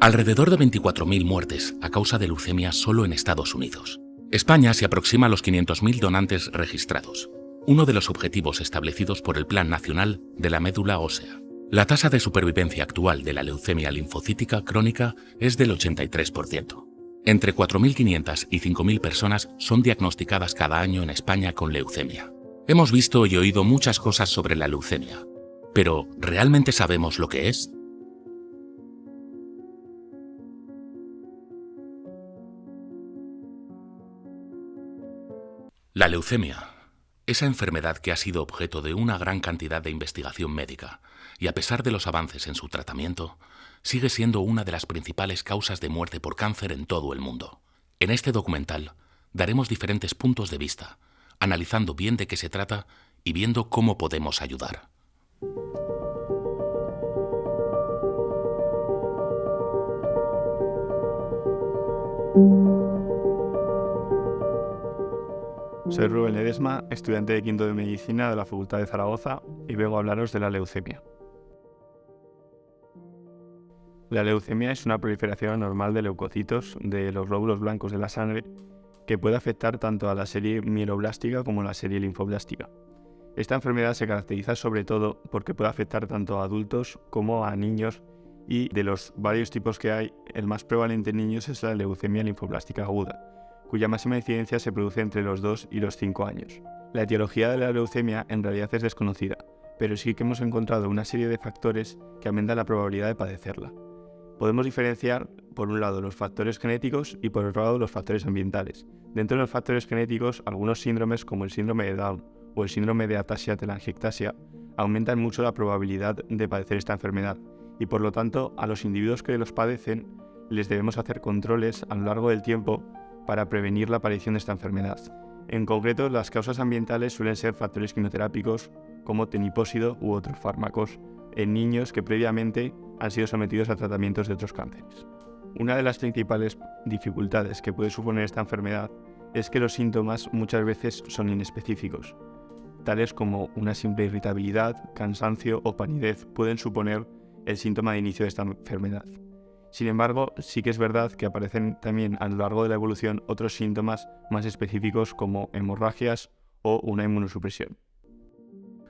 Alrededor de 24.000 muertes a causa de leucemia solo en Estados Unidos. España se aproxima a los 500.000 donantes registrados, uno de los objetivos establecidos por el Plan Nacional de la Médula Ósea. La tasa de supervivencia actual de la leucemia linfocítica crónica es del 83%. Entre 4.500 y 5.000 personas son diagnosticadas cada año en España con leucemia. Hemos visto y oído muchas cosas sobre la leucemia, pero ¿realmente sabemos lo que es? La leucemia, esa enfermedad que ha sido objeto de una gran cantidad de investigación médica y a pesar de los avances en su tratamiento, sigue siendo una de las principales causas de muerte por cáncer en todo el mundo. En este documental daremos diferentes puntos de vista, analizando bien de qué se trata y viendo cómo podemos ayudar. Soy Rubén Ledesma, estudiante de quinto de Medicina de la Facultad de Zaragoza y vengo a hablaros de la leucemia. La leucemia es una proliferación anormal de leucocitos de los glóbulos blancos de la sangre que puede afectar tanto a la serie mieloblástica como a la serie linfoblástica. Esta enfermedad se caracteriza sobre todo porque puede afectar tanto a adultos como a niños y de los varios tipos que hay, el más prevalente en niños es la leucemia linfoblástica aguda, cuya máxima incidencia se produce entre los 2 y los 5 años. La etiología de la leucemia en realidad es desconocida, pero sí que hemos encontrado una serie de factores que aumentan la probabilidad de padecerla. Podemos diferenciar, por un lado, los factores genéticos y por otro lado, los factores ambientales. Dentro de los factores genéticos, algunos síndromes como el síndrome de Down o el síndrome de ataxia-telangiectasia aumentan mucho la probabilidad de padecer esta enfermedad y por lo tanto, a los individuos que los padecen les debemos hacer controles a lo largo del tiempo para prevenir la aparición de esta enfermedad. En concreto, las causas ambientales suelen ser factores quimioterápicos como tenipósido u otros fármacos en niños que previamente han sido sometidos a tratamientos de otros cánceres. Una de las principales dificultades que puede suponer esta enfermedad es que los síntomas muchas veces son inespecíficos, tales como una simple irritabilidad, cansancio o palidez pueden suponer el síntoma de inicio de esta enfermedad. Sin embargo, sí que es verdad que aparecen también a lo largo de la evolución otros síntomas más específicos como hemorragias o una inmunosupresión.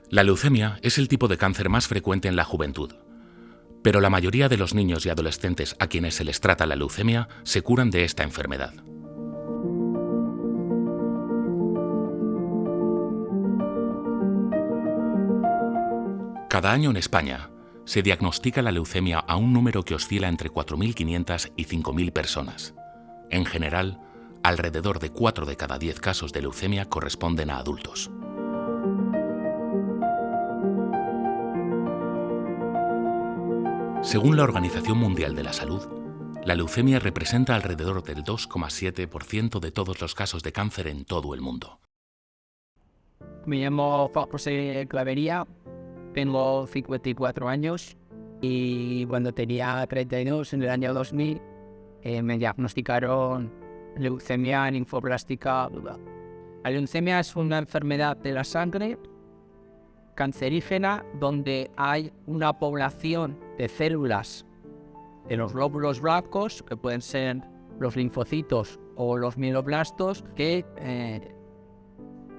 La leucemia es el tipo de cáncer más frecuente en la juventud, pero la mayoría de los niños y adolescentes a quienes se les trata la leucemia se curan de esta enfermedad. Cada año en España se diagnostica la leucemia a un número que oscila entre 4.500 y 5.000 personas. En general, alrededor de 4 de cada 10 casos de leucemia corresponden a adultos. Según la Organización Mundial de la Salud, la leucemia representa alrededor del 2,7% de todos los casos de cáncer en todo el mundo. Me llamo Juan José Clavería, tengo 54 años y cuando tenía 32 en el año 2000 me diagnosticaron leucemia linfoblástica aguda. La leucemia es una enfermedad de la sangre cancerígena donde hay una población de células de los glóbulos blancos, que pueden ser los linfocitos o los mieloblastos, que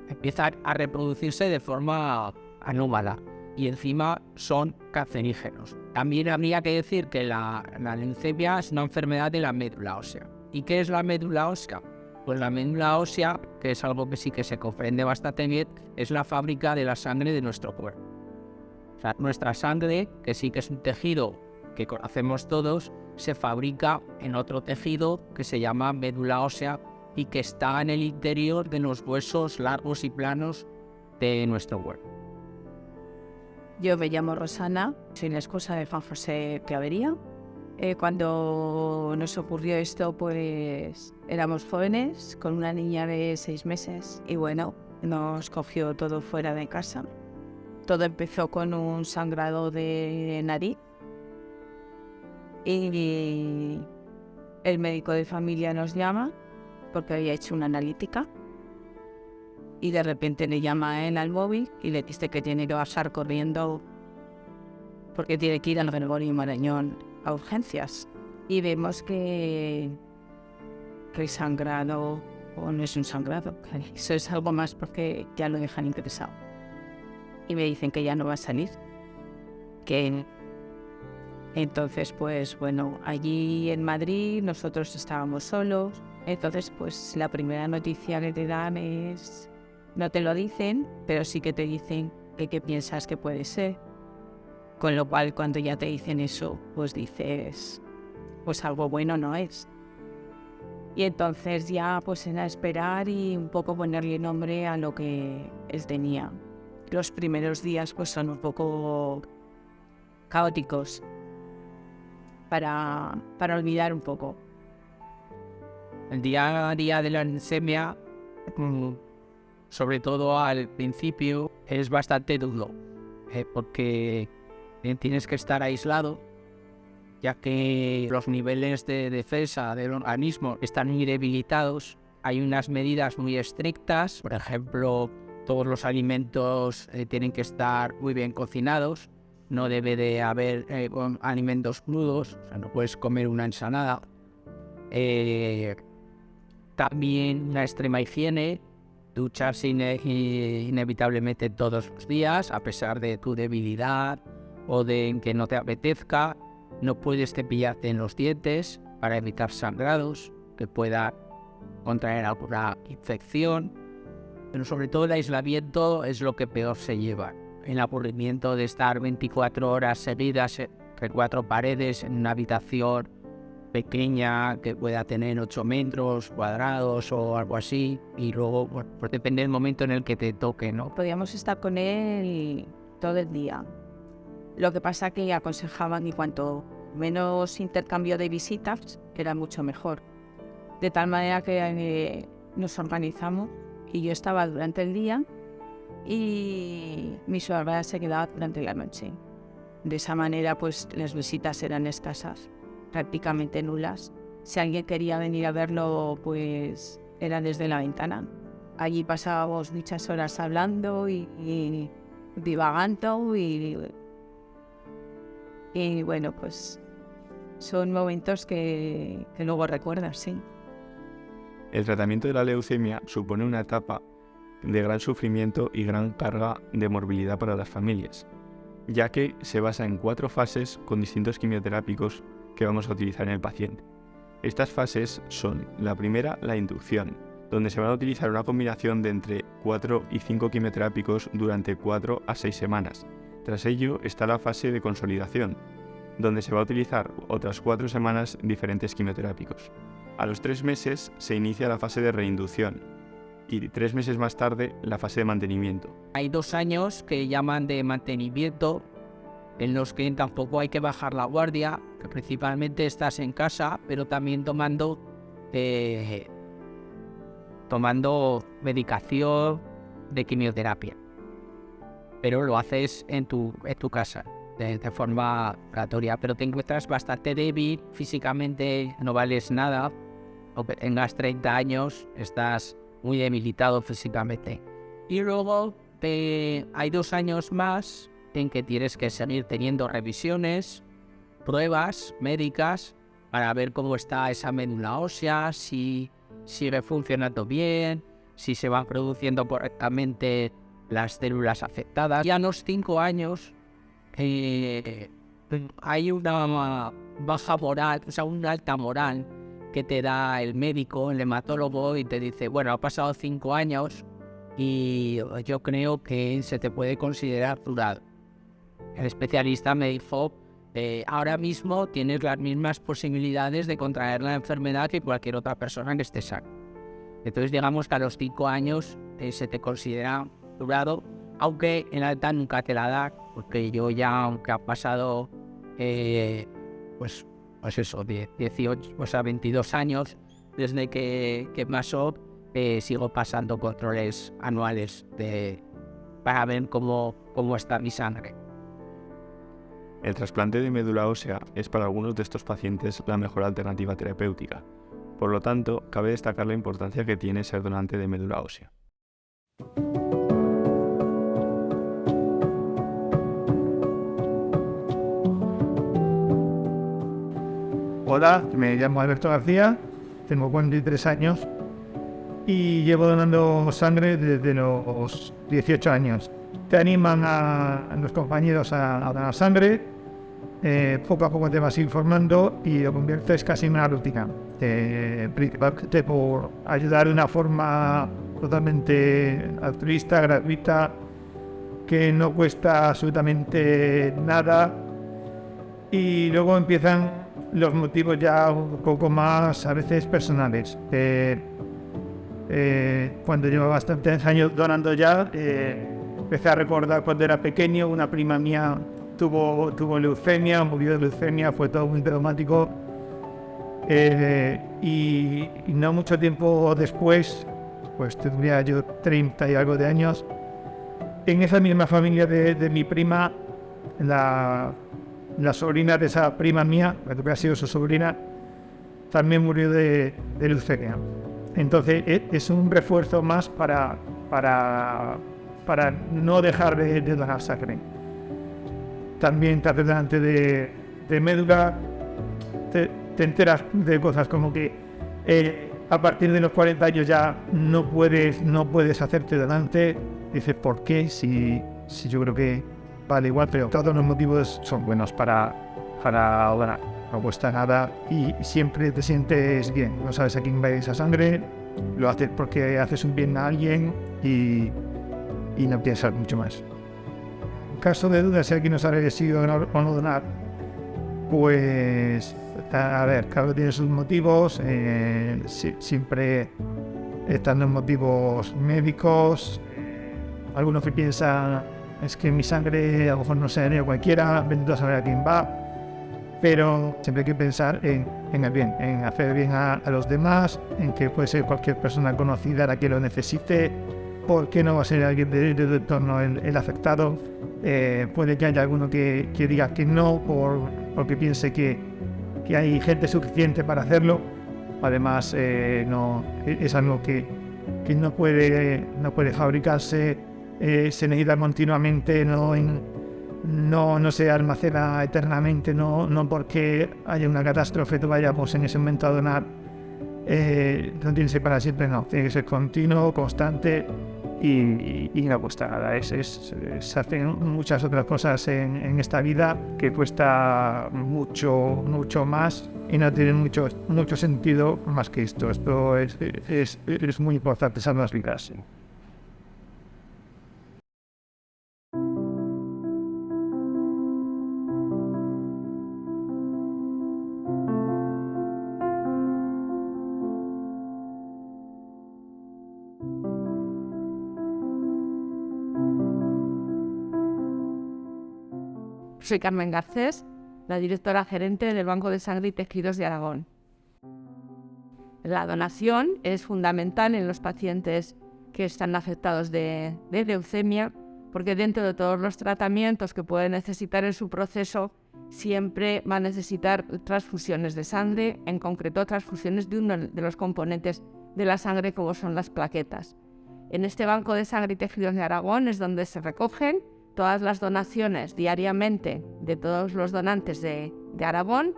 empiezan a reproducirse de forma anómala y encima son cancerígenos. También habría que decir que la leucemia es una enfermedad de la médula ósea. ¿Y qué es la médula ósea? Pues la médula ósea, que es algo que sí que se comprende bastante bien, es la fábrica de la sangre de nuestro cuerpo. O sea, nuestra sangre, que sí que es un tejido que conocemos todos, se fabrica en otro tejido que se llama médula ósea y que está en el interior de los huesos largos y planos de nuestro cuerpo. Yo me llamo Rosana, soy la esposa de Juan José Clavería. Cuando nos ocurrió esto, pues éramos jóvenes, con una niña de 6 meses y bueno, nos cogió todo fuera de casa. Todo empezó con un sangrado de nariz y el médico de familia nos llama porque había hecho una analítica y de repente le llama a él al móvil y le dice que tiene que bajar corriendo porque tiene que ir al Gregorio Marañón a urgencias. y vemos que el sangrado, o no es un sangrado, eso es algo más porque ya lo dejan ingresado. Y me dicen que ya no va a salir. Entonces, pues bueno, allí en Madrid nosotros estábamos solos. Entonces, pues la primera noticia que te dan es, no te lo dicen, pero sí que te dicen que qué piensas que puede ser. Con lo cual, cuando ya te dicen eso, pues dices, pues algo bueno no es. Y entonces ya pues era esperar y un poco ponerle nombre a lo que él tenía. Los primeros días pues son un poco caóticos para olvidar un poco. El día a día de la leucemia, sobre todo al principio, es bastante duro, porque tienes que estar aislado, ya que los niveles de defensa del organismo están muy debilitados. Hay unas medidas muy estrictas, por ejemplo, todos los alimentos tienen que estar muy bien cocinados, no debe de haber alimentos crudos, o sea, no puedes comer una ensalada. También una extrema higiene, ducharse inevitablemente todos los días, a pesar de tu debilidad o de que no te apetezca. No puedes cepillarte en los dientes para evitar sangrados que pueda contraer alguna infección. Pero sobre todo el aislamiento es lo que peor se lleva. El aburrimiento de estar 24 horas seguidas entre 4 paredes en una habitación pequeña que pueda tener 8 metros cuadrados o algo así, y luego pues depende del momento en el que te toque, ¿no? Podíamos estar con él todo el día. Lo que pasa que aconsejaban que cuanto menos intercambio de visitas era mucho mejor. De tal manera que nos organizamos y yo estaba durante el día y mi suegra se quedaba durante la noche. De esa manera pues las visitas eran escasas, prácticamente nulas. Si alguien quería venir a verlo, pues era desde la ventana. Allí pasábamos muchas horas hablando y divagando y bueno, pues son momentos que luego recuerdas, sí. El tratamiento de la leucemia supone una etapa de gran sufrimiento y gran carga de morbilidad para las familias, ya que se basa en 4 fases con distintos quimioterápicos que vamos a utilizar en el paciente. Estas fases son: la primera, la inducción, donde se van a utilizar una combinación de entre 4 y 5 quimioterápicos durante 4 a 6 semanas. Tras ello está la fase de consolidación, donde se va a utilizar otras 4 semanas diferentes quimioterápicos. A los 3 meses se inicia la fase de reinducción y 3 meses más tarde la fase de mantenimiento. Hay 2 años que llaman de mantenimiento, en los que tampoco hay que bajar la guardia, que principalmente estás en casa, pero también tomando medicación de quimioterapia. Pero lo haces en tu casa, de forma aleatoria, pero te encuentras bastante débil físicamente, no vales nada, aunque tengas 30 años, estás muy debilitado físicamente. Y luego hay 2 años más en que tienes que seguir teniendo revisiones, pruebas médicas para ver cómo está esa médula ósea, si sigue funcionando bien, si se van produciendo correctamente las células afectadas. Y a los 5 años hay una baja moral, o sea, una alta moral que te da el médico, el hematólogo, y te dice, bueno, ha pasado 5 años y yo creo que se te puede considerar curado. El especialista me dijo, ahora mismo tienes las mismas posibilidades de contraer la enfermedad que cualquier otra persona que esté sana. Entonces digamos que a los 5 años se te considera curado, aunque en la edad nunca te la da, porque yo ya, aunque ha pasado pues eso, 18, o sea, 22 años desde que pasó, sigo pasando controles anuales para ver cómo está mi sangre. El trasplante de médula ósea es para algunos de estos pacientes la mejor alternativa terapéutica. Por lo tanto, cabe destacar la importancia que tiene ser donante de médula ósea. Hola, me llamo Alberto García, tengo 43 años y llevo donando sangre desde los 18 años. Te animan a los compañeros a donar sangre, poco a poco te vas informando y lo conviertes casi en una rutina. Principalmente por ayudar de una forma totalmente altruista, gratuita, que no cuesta absolutamente nada. Y luego empiezan los motivos ya un poco más, a veces, personales. Cuando llevo bastantes años donando ya, empecé a recordar cuando era pequeño, una prima mía tuvo leucemia, murió de leucemia, fue todo muy traumático. Y no mucho tiempo después, pues tendría yo 30 y algo de años, en esa misma familia de mi prima, la sobrina de esa prima mía, la que ha sido su sobrina, también murió de leucemia. Entonces es un refuerzo más para no dejar de donar sangre. También te haces delante de médula, te enteras de cosas como que a partir de los 40 años ya no puedes hacerte donante. Dices, ¿por qué? Si yo creo que vale igual, pero todos los motivos son buenos para donar. No cuesta nada y siempre te sientes bien. No sabes a quién va esa sangre, lo haces porque haces un bien a alguien y no piensas mucho más. En caso de duda, si alguien no sabe si donar o no donar, pues a ver, cada uno tiene sus motivos. Siempre están los motivos médicos. Algunos que piensan, es que mi sangre a lo mejor no se daría cualquiera, bendito a saber a quién va. Pero siempre hay que pensar en el bien, en hacer bien a los demás, en que puede ser cualquier persona conocida la que lo necesite. ¿Por qué no va a ser alguien de tu entorno el afectado? Puede que haya alguno que diga que no porque piense que hay gente suficiente para hacerlo. Además, no es algo que no puede fabricarse, se necesita continuamente, no se almacena eternamente, no porque haya una catástrofe tú vayamos en ese momento a donar, no tiene que ser para siempre, no, tiene que ser continuo, constante y no cuesta nada. Se hacen muchas otras cosas en esta vida que cuesta mucho más y no tiene mucho sentido más que esto. Esto es muy importante, salvar las vidas. Soy Carmen Garcés, la directora gerente del Banco de Sangre y Tejidos de Aragón. La donación es fundamental en los pacientes que están afectados de leucemia, porque dentro de todos los tratamientos que puede necesitar en su proceso, siempre va a necesitar transfusiones de sangre, en concreto transfusiones de uno de los componentes de la sangre, como son las plaquetas. En este Banco de Sangre y Tejidos de Aragón es donde se recogen todas las donaciones diariamente de todos los donantes de Aragón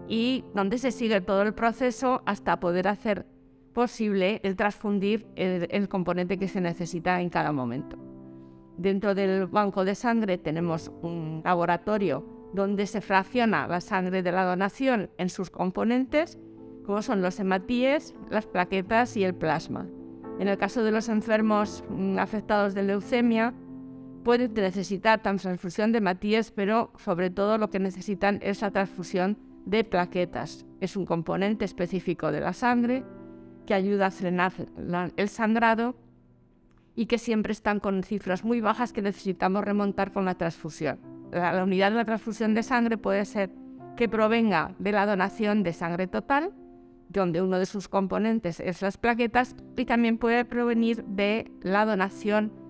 y donde se sigue todo el proceso hasta poder hacer posible el transfundir el componente que se necesita en cada momento. Dentro del banco de sangre tenemos un laboratorio donde se fracciona la sangre de la donación en sus componentes, como son los hematíes, las plaquetas y el plasma. En el caso de los enfermos afectados de leucemia, pueden necesitar transfusión de hematíes, pero sobre todo lo que necesitan es la transfusión de plaquetas. Es un componente específico de la sangre que ayuda a frenar el sangrado y que siempre están con cifras muy bajas que necesitamos remontar con la transfusión. La unidad de la transfusión de sangre puede ser que provenga de la donación de sangre total, donde uno de sus componentes es las plaquetas, y también puede provenir de la donación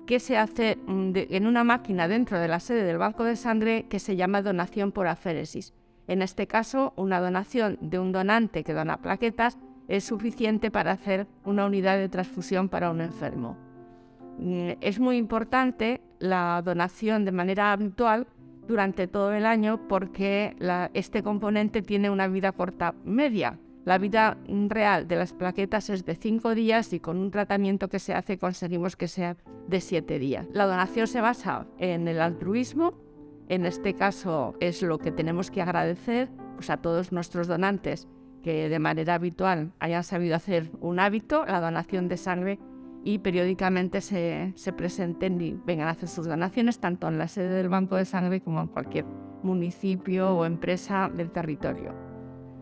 que se hace en una máquina dentro de la sede del banco de sangre que se llama donación por aféresis. En este caso, una donación de un donante que dona plaquetas es suficiente para hacer una unidad de transfusión para un enfermo. Es muy importante la donación de manera habitual durante todo el año porque este componente tiene una vida corta media. La vida real de las plaquetas es de 5 días y con un tratamiento que se hace conseguimos que sea de 7 días. La donación se basa en el altruismo. En este caso es lo que tenemos que agradecer pues, a todos nuestros donantes que de manera habitual hayan sabido hacer un hábito, la donación de sangre, y periódicamente se presenten y vengan a hacer sus donaciones tanto en la sede del Banco de Sangre como en cualquier municipio o empresa del territorio.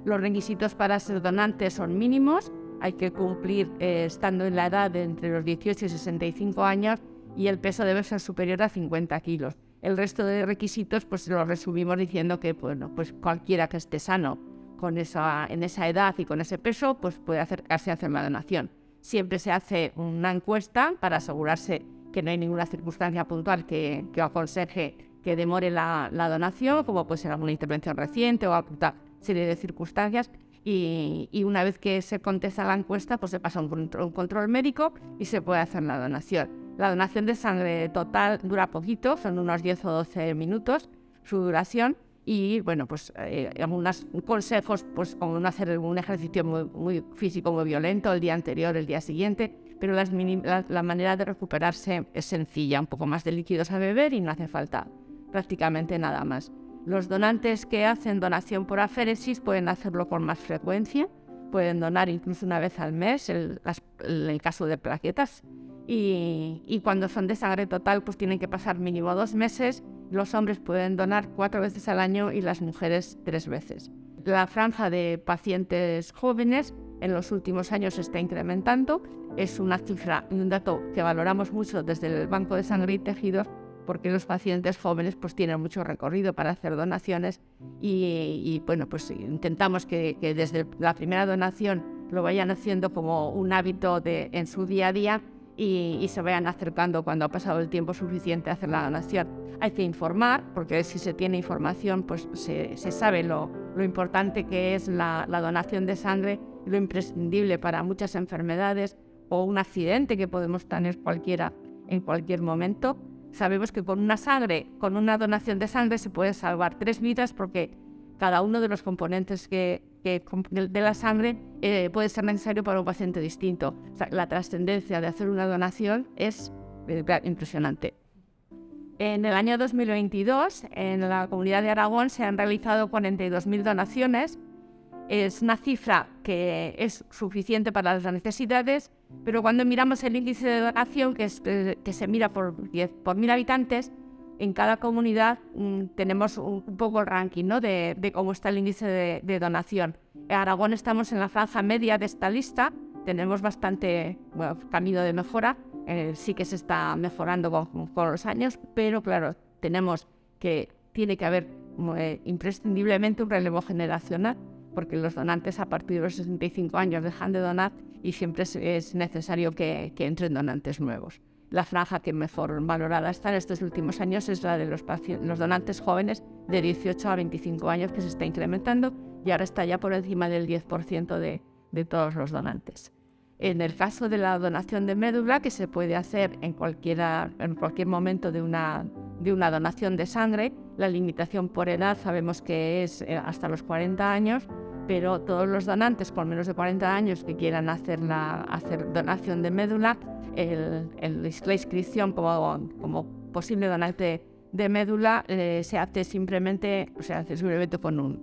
Los requisitos para ser donante son mínimos, hay que cumplir estando en la edad de entre los 18 y 65 años y el peso debe ser superior a 50 kilos. El resto de requisitos pues los resumimos diciendo que bueno, pues cualquiera que esté sano en esa edad y con ese peso pues puede acercarse a hacer la donación. Siempre se hace una encuesta para asegurarse que no hay ninguna circunstancia puntual que aconseje que demore la donación, como puede ser alguna intervención reciente o alguna serie de circunstancias. Y una vez que se contesta la encuesta, pues se pasa un control médico y se puede hacer la donación. La donación de sangre total dura poquito, son unos 10 o 12 minutos su duración. Y bueno, pues algunos consejos, pues como no hacer un ejercicio muy físico, muy violento el día anterior, el día siguiente, pero la manera de recuperarse es sencilla, un poco más de líquidos a beber y no hace falta prácticamente nada más. Los donantes que hacen donación por aféresis pueden hacerlo con más frecuencia, pueden donar incluso una vez al mes, en el caso de plaquetas, y cuando son de sangre total pues tienen que pasar mínimo 2 meses. Los hombres pueden donar 4 veces al año y las mujeres 3 veces. La franja de pacientes jóvenes en los últimos años se está incrementando. Es una cifra y un dato que valoramos mucho desde el Banco de Sangre y Tejidos porque los pacientes jóvenes pues tienen mucho recorrido para hacer donaciones y bueno, pues intentamos que desde la primera donación lo vayan haciendo como un hábito en su día a día y se vayan acercando cuando ha pasado el tiempo suficiente a hacer la donación. Hay que informar, porque si se tiene información, pues se sabe lo importante que es la donación de sangre, lo imprescindible para muchas enfermedades o un accidente que podemos tener cualquiera en cualquier momento. Sabemos que con una donación de sangre se puede salvar 3 vidas porque cada uno de los componentes de la sangre puede ser necesario para un paciente distinto. O sea, la trascendencia de hacer una donación es impresionante. En el año 2022, en la Comunidad de Aragón se han realizado 42.000 donaciones. Es una cifra que es suficiente para las necesidades, pero cuando miramos el índice de donación, que se mira por 1.000 habitantes, en cada comunidad tenemos un poco el ranking, ¿no? de cómo está el índice de donación. En Aragón estamos en la franja media de esta lista, tenemos bastante camino de mejora, sí que se está mejorando con los años, pero claro, tiene que haber imprescindiblemente un relevo generacional, porque los donantes a partir de los 65 años dejan de donar y siempre es necesario que entren donantes nuevos. La franja que mejor valorada está en estos últimos años es la de los donantes jóvenes de 18 a 25 años, que se está incrementando y ahora está ya por encima del 10% de todos los donantes. En el caso de la donación de médula, que se puede hacer en cualquier momento de una donación de sangre, la limitación por edad sabemos que es hasta los 40 años, pero todos los donantes con menos de 40 años que quieran hacer donación de médula, la inscripción como posible donante de médula se hace simplemente con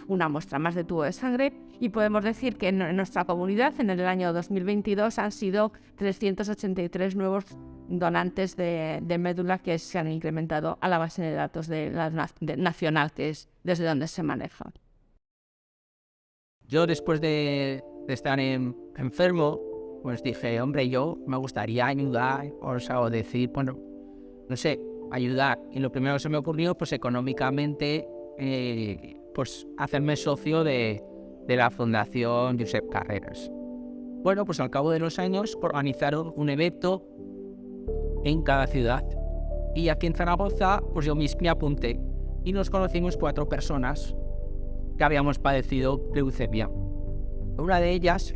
una muestra más de tubo de sangre, y podemos decir que en nuestra comunidad en el año 2022 han sido 383 nuevos donantes de médula que se han incrementado a la base de datos nacional, que es desde donde se maneja. Yo después de estar enfermo, pues dije, hombre, yo me gustaría ayudar, o decir, bueno, no sé, ayudar. Y lo primero que se me ocurrió, pues económicamente, pues hacerme socio de la Fundación Josep Carreras. Bueno, pues al cabo de los años organizaron un evento en cada ciudad. Y aquí en Zaragoza, pues yo me apunté. Y nos conocimos 4 personas que habíamos padecido leucemia. Una de ellas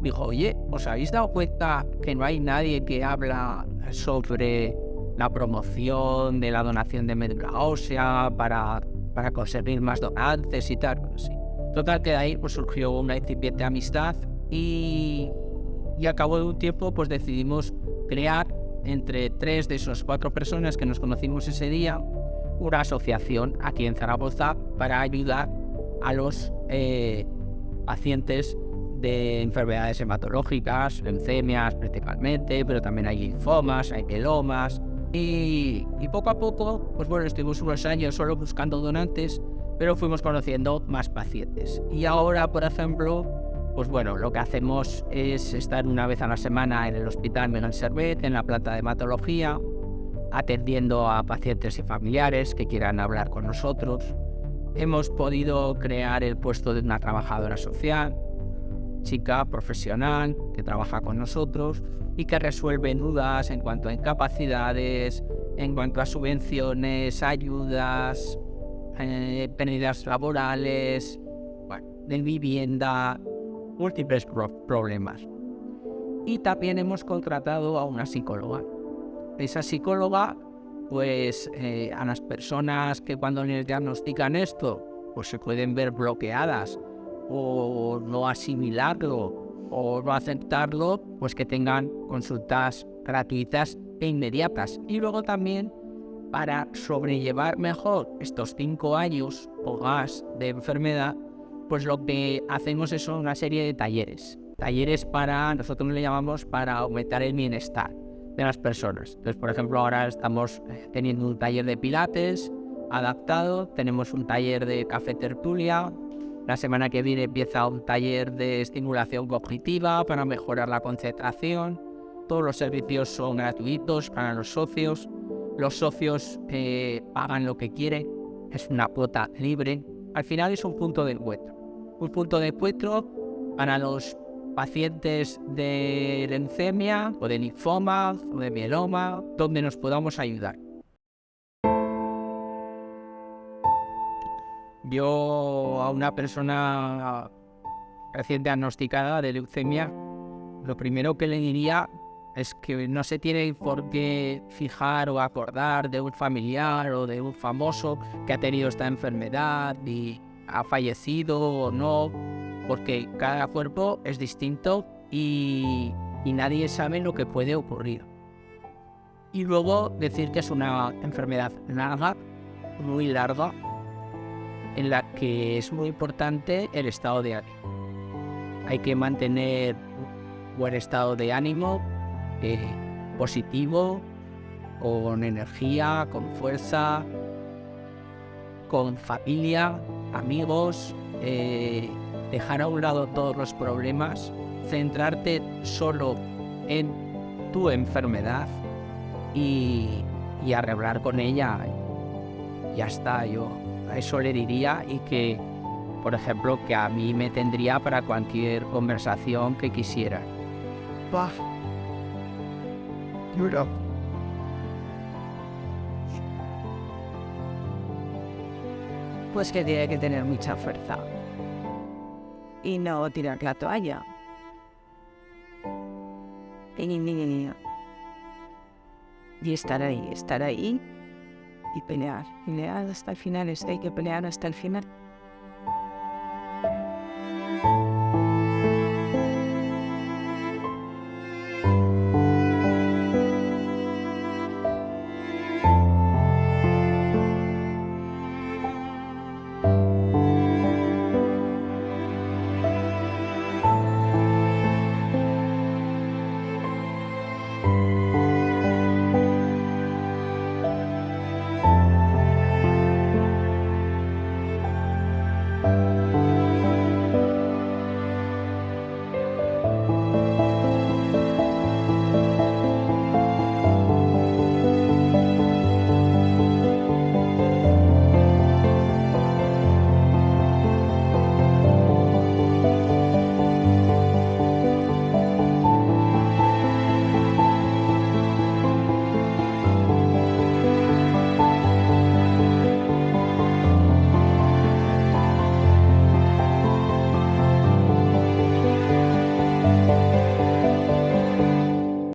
dijo, oye, ¿os habéis dado cuenta que no hay nadie que habla sobre la promoción de la donación de médula ósea para conseguir más donantes y tal. Pues sí. Total que de ahí pues surgió una incipiente amistad y a cabo de un tiempo pues decidimos crear entre 3 de esas 4 personas que nos conocimos ese día una asociación aquí en Zaragoza para ayudar a los pacientes de enfermedades hematológicas, leucemias principalmente, pero también hay linfomas, hay mielomas. Y poco a poco, pues bueno, estuvimos unos años solo buscando donantes, pero fuimos conociendo más pacientes. Y ahora, por ejemplo, pues bueno, lo que hacemos es estar una vez a la semana en el Hospital Miguel Servet, en la planta de hematología, atendiendo a pacientes y familiares que quieran hablar con nosotros. Hemos podido crear el puesto de una trabajadora social, chica profesional que trabaja con nosotros y que resuelve dudas en cuanto a incapacidades, en cuanto a subvenciones, ayudas, pérdidas laborales, bueno, de vivienda, múltiples problemas. Y también hemos contratado a una psicóloga. Esa psicóloga, pues a las personas que cuando les diagnostican esto, pues se pueden ver bloqueadas o no asimilarlo o no aceptarlo, pues que tengan consultas gratuitas e inmediatas. Y luego también para sobrellevar mejor estos 5 años o más de enfermedad, pues lo que hacemos es una serie de talleres. Talleres nosotros le llamamos para aumentar el bienestar de las personas. Entonces, por ejemplo, ahora estamos teniendo un taller de pilates adaptado, tenemos un taller de café tertulia, la semana que viene empieza un taller de estimulación cognitiva para mejorar la concentración. Todos los servicios son gratuitos para los socios pagan lo que quieren, es una cuota libre. Al final es un punto de encuentro para los pacientes de leucemia o de linfoma o de mieloma, donde nos podamos ayudar. Yo a una persona recién diagnosticada de leucemia, lo primero que le diría es que no se tiene por qué fijar o acordar de un familiar o de un famoso que ha tenido esta enfermedad y ha fallecido o no, porque cada cuerpo es distinto y nadie sabe lo que puede ocurrir. Y luego decir que es una enfermedad larga, muy larga, en la que es muy importante el estado de ánimo. Hay que mantener un buen estado de ánimo, positivo, con energía, con fuerza, con familia, amigos, dejar a un lado todos los problemas, centrarte solo en tu enfermedad y arreglar con ella. Ya está, yo a eso le diría, y que, por ejemplo, que a mí me tendría para cualquier conversación que quisiera. Bah. Duro. Pues que tiene que tener mucha fuerza y no tirar la toalla. Y estar ahí y pelear hasta el final. Es que hay que pelear hasta el final.